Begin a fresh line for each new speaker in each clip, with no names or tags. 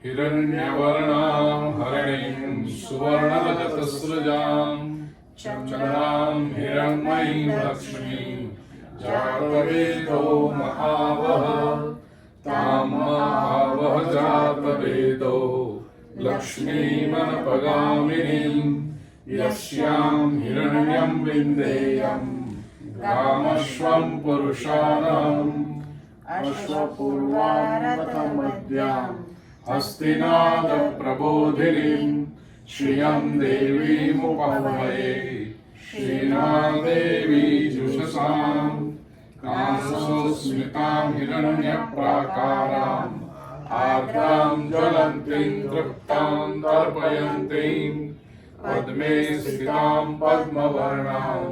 हिरण्यवर्णां हरिणीं सुवर्णरजतस्रजां चन्द्रां हिरण्मयीं लक्ष्मीं जातवेदो महावः तां महावः जातवेदो लक्ष्मीमनपगामिनीं यस्यां हिरण्यं विन्देयं गामश्वं पुरुषाणाम् अश्वपूर्वारतमद्याम् हस्तिनादप्रबोधिनीं श्रियं देवीमुपह्वये श्रीनादेवी जुषसां कांसोस्मितां हिरण्यप्राकाराम् आर्द्रां ज्वलन्तीं तृप्तां तर्पयन्तीं पद्मे स्थितां पद्मवर्णां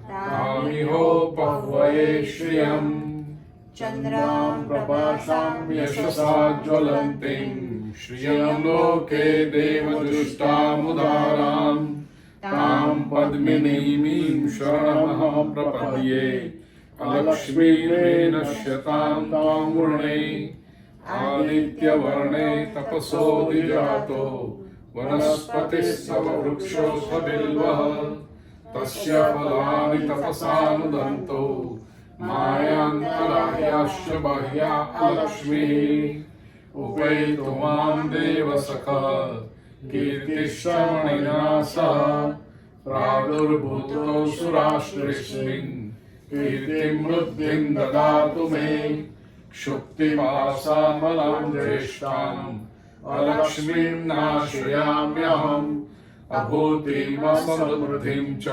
तामिहोपह्वये श्रियम्
चन्द्रां
प्रभासां यशसा ज्वलन्तीं श्रियं लोके देवदुष्टामुदारां तां पद्मिनीमीं शरणमहं प्रपद्ये अलक्ष्मीर्मे नश्यतां तां वृणे आदित्यवर्णे तपसोऽधिजातो वनस्पतिः सववृक्षोऽसबिल्वः तस्य फलानि तपसानुदन्तो मायान्तरायाश्च बाह्या अलक्ष्मीः उपैतु मां देवसखा कीर्तिश्रवणिना सह प्रादुर्भूतोऽसुराश्रेष्मिन् कीर्तिं वृद्धिं ददातु मे क्षुक्तिपासामलां ज्येष्ठाम् अलक्ष्मीं नाशयाम्यहम् अभूतिमसमृद्धिं च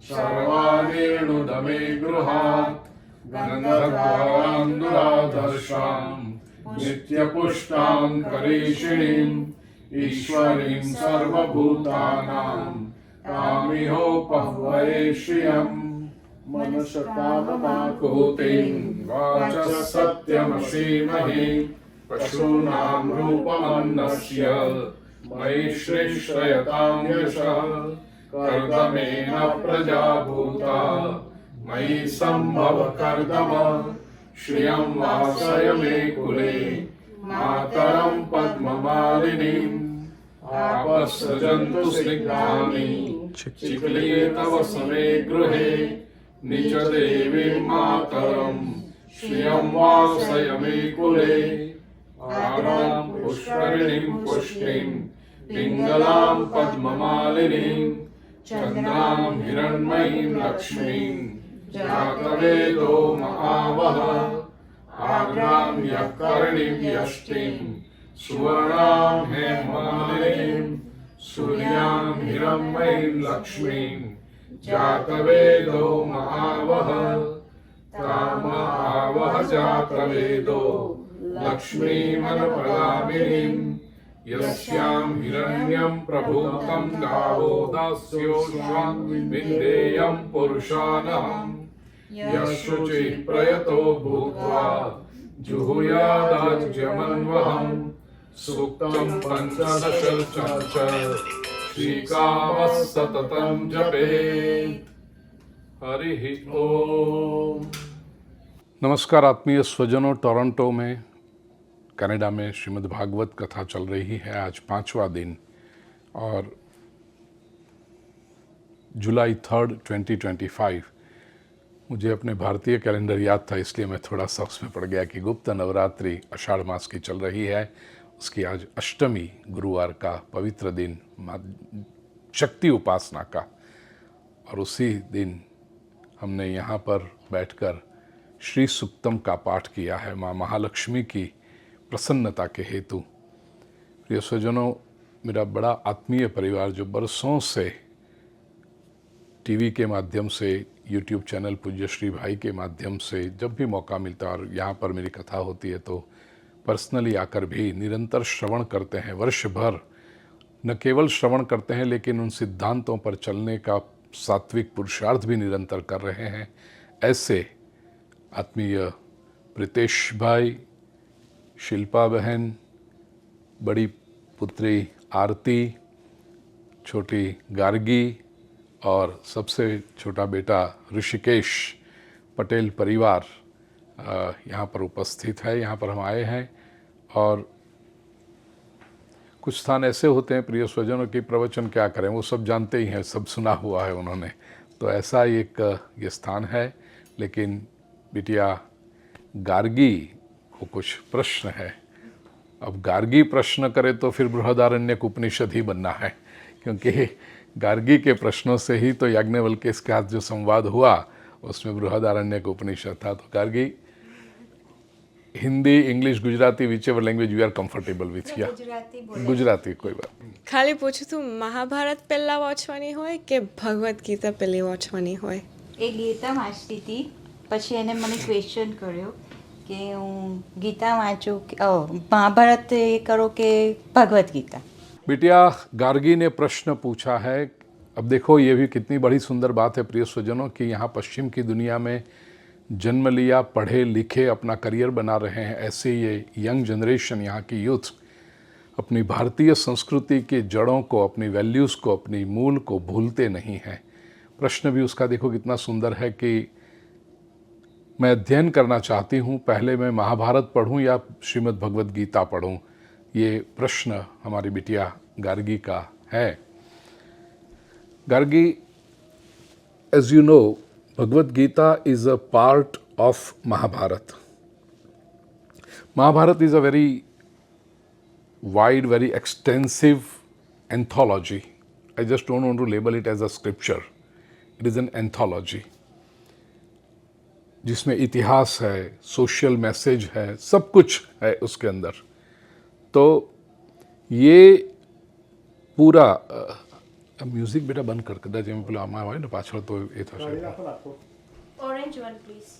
सर्वाणेऽणुदमे गृहात् गन्धद्वारान्दुराधर्षाम् नित्यपुष्टां करीषिणीम् ईश्वरीं सर्वभूतानां तामिहोपह्वये श्रियम् मनसताममाकुतिं वाचः सत्यमसीमहि पशूनां रूपमन्नस्य मयि श्रेष्ठयतां यशः कर्दमेन प्रजा भूता मयि सम्भव कर्दम श्रियं वासय मे कुले मातरं पद्ममालिनीम् आपसृजन्तु स्निग्धानि चिक्ले तव समे गृहे निज देवीं मातरं श्रियं वासय मे कुले आर्द्रां पुष्करिणीं पुष्टिं पिङ्गलां पद्ममालिनीं चन्द्रां हिरण्मयीं लक्ष्मीं जातवेदो महावः आर्द्रां यःकर्णीं यष्टिं सुवर्णां हेममालिनीं सूर्यां हिरण्मयीं लक्ष्मीं जातवेदो महावः तामहावः जातवेदो लक्ष्मीमनपगामिनीं यस्यां हिरण्यं प्रभूतं गावो दास्योऽश्वां विन्देयं पुरुषानहम् यशुचिः प्रयतो भूत्वा जुहुयादाज्यमन्वहम् सूक्तं पञ्चदश च श्रीकामः सततं जपेत्। हरिः ओम। नमस्कार आत्मीय स्वजनों, टोरंटो में कनाडा में श्रीमद् भागवत कथा चल रही है। आज 5वां दिन और जुलाई 3, 2025। मुझे अपने भारतीय कैलेंडर याद था, इसलिए मैं थोड़ा सा उसमें पड़ गया कि गुप्त नवरात्रि आषाढ़ मास की चल रही है। उसकी आज अष्टमी, गुरुवार का पवित्र दिन, शक्ति उपासना का। और उसी दिन हमने यहाँ पर बैठकर श्री सुक्तम का पाठ किया है माँ महालक्ष्मी की प्रसन्नता के हेतु। प्रिय स्वजनों, मेरा बड़ा आत्मीय परिवार जो बरसों से टीवी के माध्यम से, यूट्यूब चैनल पूज्यश्री भाई के माध्यम से जब भी मौका मिलता है और यहाँ पर मेरी कथा होती है तो पर्सनली आकर भी निरंतर श्रवण करते हैं। वर्ष भर न केवल श्रवण करते हैं लेकिन उन सिद्धांतों पर चलने का सात्विक पुरुषार्थ भी निरंतर कर रहे हैं। ऐसे आत्मीय प्रीतेश भाई, शिल्पा बहन, बड़ी पुत्री आरती, छोटी गार्गी और सबसे छोटा बेटा ऋषिकेश पटेल परिवार यहाँ पर उपस्थित है। यहाँ पर हम आए हैं और कुछ स्थान ऐसे होते हैं प्रिय स्वजनों की प्रवचन क्या करें, वो सब जानते ही हैं, सब सुना हुआ है उन्होंने। तो ऐसा एक ये स्थान है। लेकिन बिटिया गार्गी को कुछ प्रश्न है। अब गार्गी प्रश्न करे तो फिर बृहदारण्यक उपनिषद ही बनना है, क्योंकि गार्गी के प्रश्नों से ही तो याज्ञवल्क्य के साथ जो संवाद हुआ उसमें बृहदारण्यक उपनिषद था। तो Gargi, Hindi, English, Gujarati, whichever language you are comfortable with, या ગુજરાતી કોઈ વાત નહીં.
ખાલી પૂછું તું, મહાભારત પહેલા વાંચવાની હોય કે ભગવદ્ ગીતા પહેલી વાંચવાની હોય?
એ ગીતા વાંચતી હતી, પછી એને મને ક્વેશ્ચન કર્યો કે હું ગીતા વાંચું મહાભારત એ કરો કે ભગવદ્ ગીતા.
बिटिया गार्गी ने प्रश्न पूछा है। अब देखो ये भी कितनी बड़ी सुंदर बात है प्रिय स्वजनों कि यहाँ पश्चिम की दुनिया में जन्म लिया, पढ़े लिखे, अपना करियर बना रहे हैं ऐसे ये यंग जनरेशन, यहाँ की यूथ अपनी भारतीय संस्कृति की जड़ों को, अपनी वैल्यूज़ को, अपनी मूल को भूलते नहीं हैं। प्रश्न भी उसका देखो कितना सुंदर है कि मैं अध्ययन करना चाहती हूँ, पहले मैं महाभारत पढ़ूँ या श्रीमद् भगवद गीता पढ़ूँ। ये प्रश्न हमारी बिटिया गार्गी का है। Gargi, as you know, Bhagavad Gita is a part of Mahabharat. Mahabharat is a very wide, very extensive anthology. I just don't want to label it as a scripture. It is an anthology. जिसमें इतिहास है, सोशल मैसेज है, सब कुछ है उसके अंदर. तो ये पूरा म्यूजिक बेटा बंद कर कदा जेम પેલા આમાં હોય ને પાછળ તો એ થશે.
Orange one please.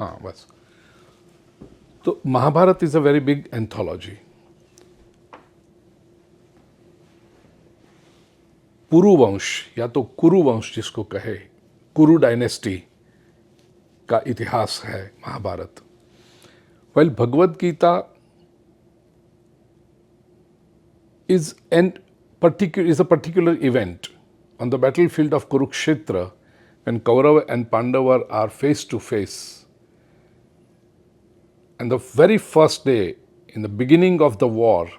हाँ बस. तो Mahabharata is a very big anthology. Puruvansh या तो कुरुवंश जिसको कहे, कुरु डायनेस्टी का इतिहास है Mahabharat. Well, Bhagavad Gita is a particular event on the battlefield of Kurukshetra when Kaurava and Pandava are face to face. And the very first day, in the beginning of the war,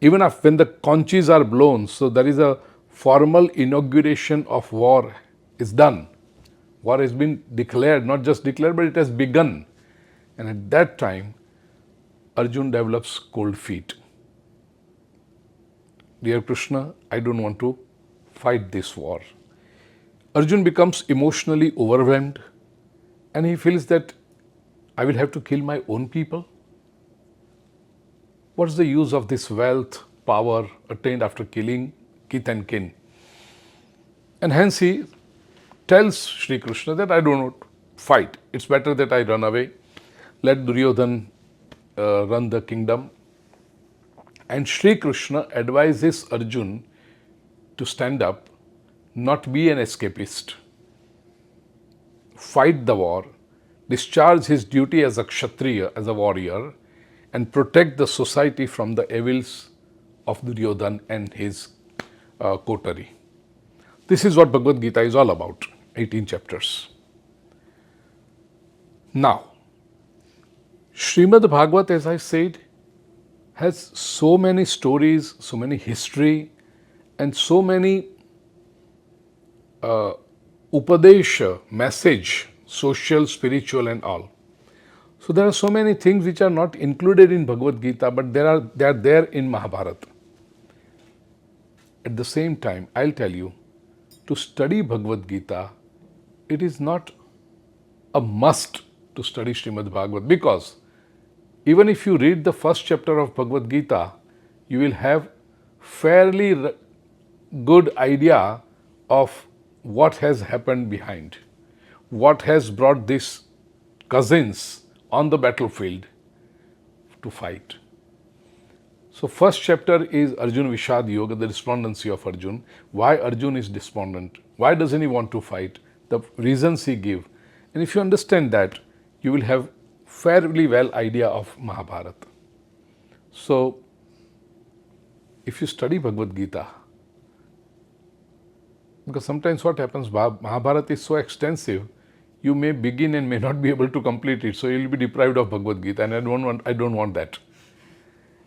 even when the conches are blown, so there is a formal inauguration of war is done. War has been declared, not just declared, but it has begun. And at that time, Arjun develops cold feet. Dear Krishna, I don't want to fight this war. Arjun becomes emotionally overwhelmed and he feels that I will have to kill my own people. What's the use of this wealth, power attained after killing kith and kin? And hence he tells Shri Krishna that I don't want to fight. It's better that I run away. Let Duryodhan run the kingdom. And Shri Krishna advises Arjun to stand up, not be an escapist, fight the war, discharge his duty as a Kshatriya, as a warrior, and protect the society from the evils of Duryodhan and his coterie. This is what Bhagavad Gita is all about, 18 chapters. Now, Srimad Bhagavad, as I said, has so many stories, so many history, and so many upadesha, message, social, spiritual and all. So there are so many things which are not included in Bhagavad Gita, but they are there in Mahabharata. At the same time, I'll tell you, to study Bhagavad Gita, it is not a must to study Srimad Bhagavad, because even if you read the first chapter of Bhagavad Gita, you will have fairly good idea of what has happened behind, what has brought these cousins on the battlefield to fight. So first chapter is Arjun Vishad Yoga, the despondency of Arjun. Why Arjun is despondent? Why doesn't he want to fight? The reasons he give. And if you understand that, you will have fairly well idea of Mahabharata. So if you study Bhagavad Gita, because sometimes what happens, Mahabharat is so extensive, you may begin and may not be able to complete it, so you will be deprived of Bhagavad Gita, and I don't want that.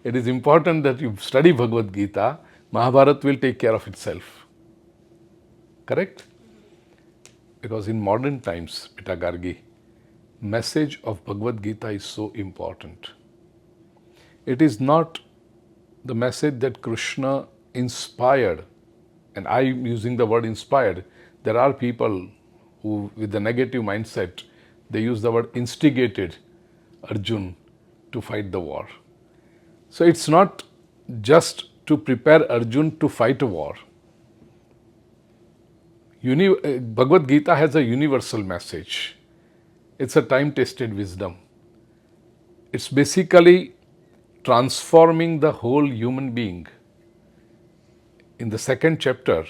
It is important that you study Bhagavad Gita. Mahabharat will take care of itself. Correct? Because in modern times, Beta Gargi, message of Bhagavad Gita is so important. It is not the message that Krishna inspired, and I am using the word inspired. There are people who, with the negative mindset, they use the word instigated Arjun to fight the war. So it's not just to prepare Arjun to fight a war. Bhagavad Gita has a universal message. It's a time-tested wisdom. It's basically transforming the whole human being. In the second chapter,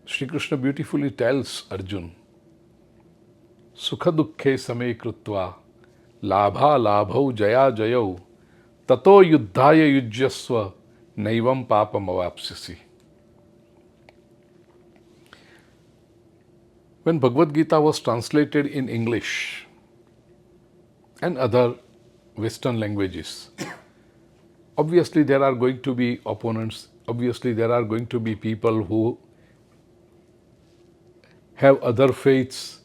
Sri Krishna beautifully tells Arjun, Sukha dukkhe same krutva, labha labhau jaya jayau, tato yuddhaya yujyasva, naivam papam avapsisi. When Bhagavad Gita was translated in English and other Western languages, obviously there are going to be opponents, obviously there are going to be people who have other faiths.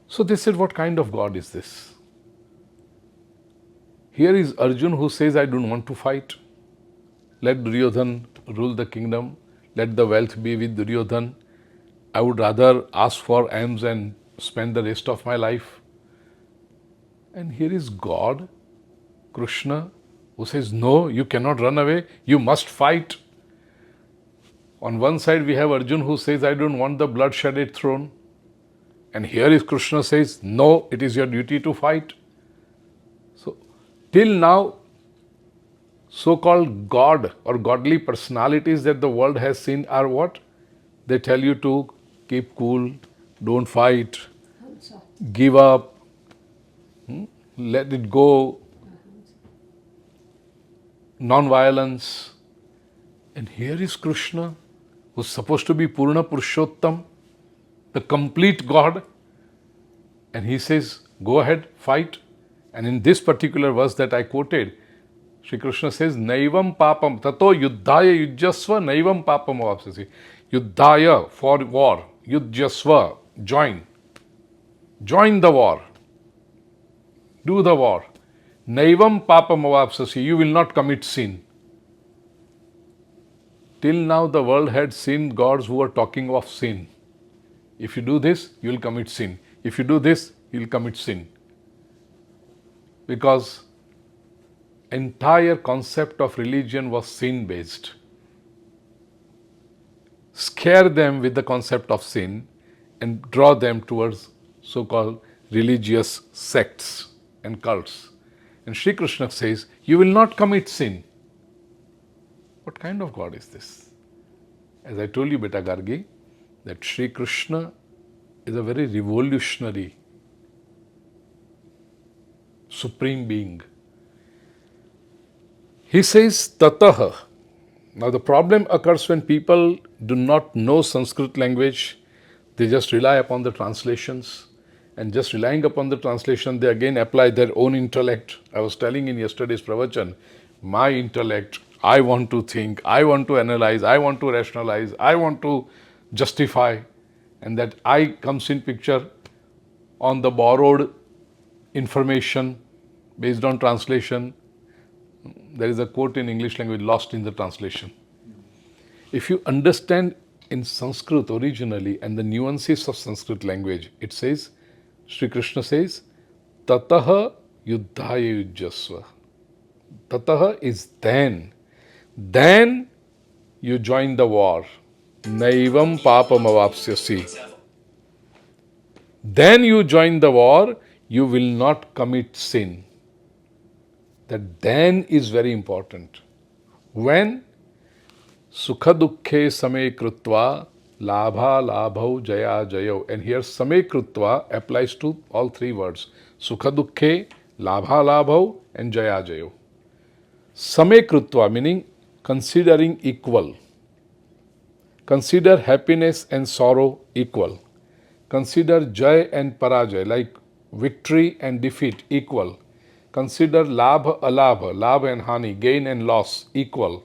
So they said, what kind of God is this? Here is Arjun who says, I don't want to fight. Let Duryodhan rule the kingdom. Let the wealth be with Duryodhan. I would rather ask for alms and spend the rest of my life. And here is God, Krishna, who says, no, you cannot run away, you must fight. On one side we have Arjun who says, I don't want the blood-shedded throne. And here is Krishna says, no, it is your duty to fight. So, till now, so-called God or godly personalities that the world has seen are what? They tell you to keep cool, don't fight, give up, let it go, non-violence. And here is Krishna, who is supposed to be Purna Purushottam, the complete God. And he says, go ahead, fight. And in this particular verse that I quoted, Sri Krishna says, Naivam papam, tato yuddhaya yujyasva, naivam papam avapsasi. Yuddhaya, for war, yujyasva, join. Join the war. Do the war. Naivam papam avapsasi, you will not commit sin. Till now the world had seen gods who were talking of sin. If you do this, you will commit sin. If you do this, you will commit sin. Because entire concept of religion was sin-based. Scare them with the concept of sin and draw them towards so-called religious sects and cults. And Sri Krishna says, you will not commit sin. What kind of God is this? As I told you, Beta Gargi, that Sri Krishna is a very revolutionary, supreme being. He says, Tataha. Now the problem occurs when people do not know Sanskrit language, they just rely upon the translations, and just relying upon the translation, they again apply their own intellect. I was telling in yesterday's pravachan, my intellect, I want to think, I want to analyze, I want to rationalize, I want to justify, and that I comes in picture on the borrowed information based on translation. There is a quote in English language, lost in the translation. If you understand in Sanskrit originally and the nuances of Sanskrit language, it says, Sri Krishna says, Tataha yuddhaya yujyasva. Tataha is then. Then you join the war. Naivam papam avapsyasi. Then you join the war, you will not commit sin. That then is very important. When sukha dukkhe same krutva, labha labhau jaya jayo. And here same krutva applies to all three words. Sukha dukkhe, labha labhau and jaya jayo. Same krutva meaning considering equal. Consider happiness and sorrow equal. Consider jay and parajay, like victory and defeat, equal. Consider labha alabha, labha and hani, gain and loss, equal.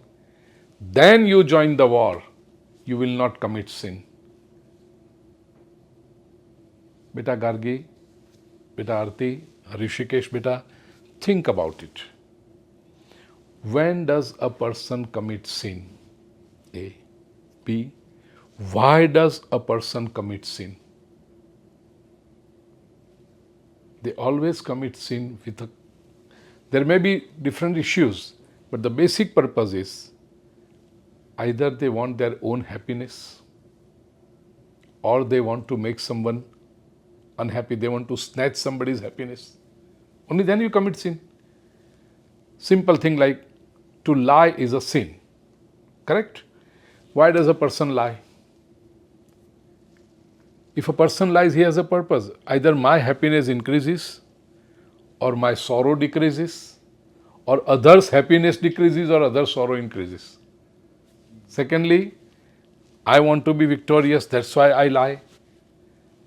Then you join the war, you will not commit sin. Beta Gargi, beta Aarti, Hrushikesh, beta, think about it. When does a person commit sin? A. B. Why does a person commit sin? They always commit sin with a. There may be different issues, but the basic purpose is either they want their own happiness or they want to make someone unhappy, they want to snatch somebody's happiness. Only then you commit sin. Simple thing like to lie is a sin. Correct? Why does a person lie? If a person lies, he has a purpose. Either my happiness increases or my sorrow decreases, or others' happiness decreases or others' sorrow increases. Secondly, I want to be victorious, that's why I lie.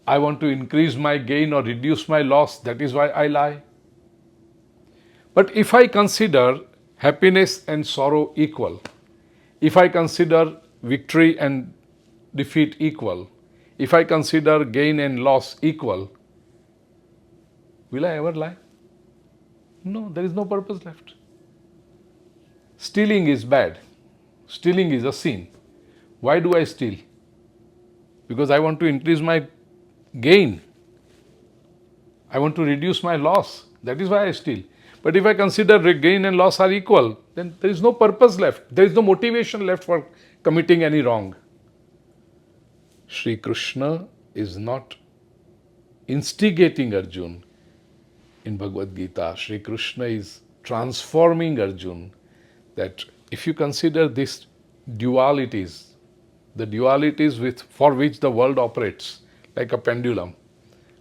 I want to increase my gain or reduce my loss, that is why I lie. But if I consider happiness and sorrow equal, if I consider victory and defeat equal, if I consider gain and loss equal, will I ever lie? No, there is no purpose left. Stealing is bad. Stealing is a sin. Why do I steal? Because I want to increase my gain. I want to reduce my loss. That is why I steal. But if I consider gain and loss are equal, then there is no purpose left. There is no motivation left for committing any wrong. Sri Krishna is not instigating Arjun in Bhagavad Gita. Sri Krishna is transforming Arjun, that if you consider these dualities, the dualities for which the world operates like a pendulum,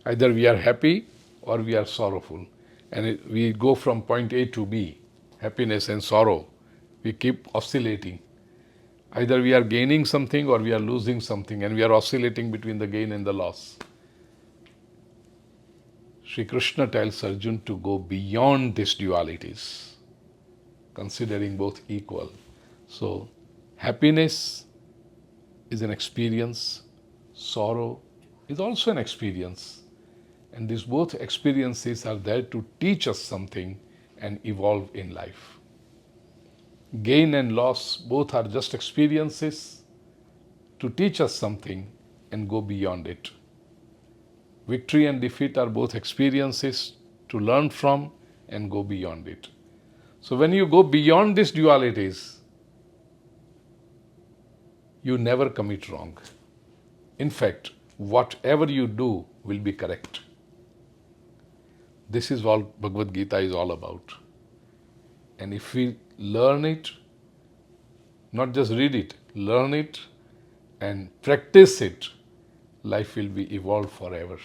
either we are happy or we are sorrowful, and we go from point A to B, happiness and sorrow, we keep oscillating. Either we are gaining something or we are losing something, and we are oscillating between the gain and the loss. Sri Krishna tells Arjun to go beyond these dualities, considering both equal. So, happiness is an experience, sorrow is also an experience. And these both experiences are there to teach us something and evolve in life. Gain and loss both are just experiences to teach us something and go beyond it. Victory and defeat are both experiences to learn from and go beyond it. So when you go beyond these dualities, you never commit wrong. In fact, whatever you do will be correct. This is what Bhagavad Gita is all about. And if we learn it, not just read it, learn it and practice it, life will be evolved forever.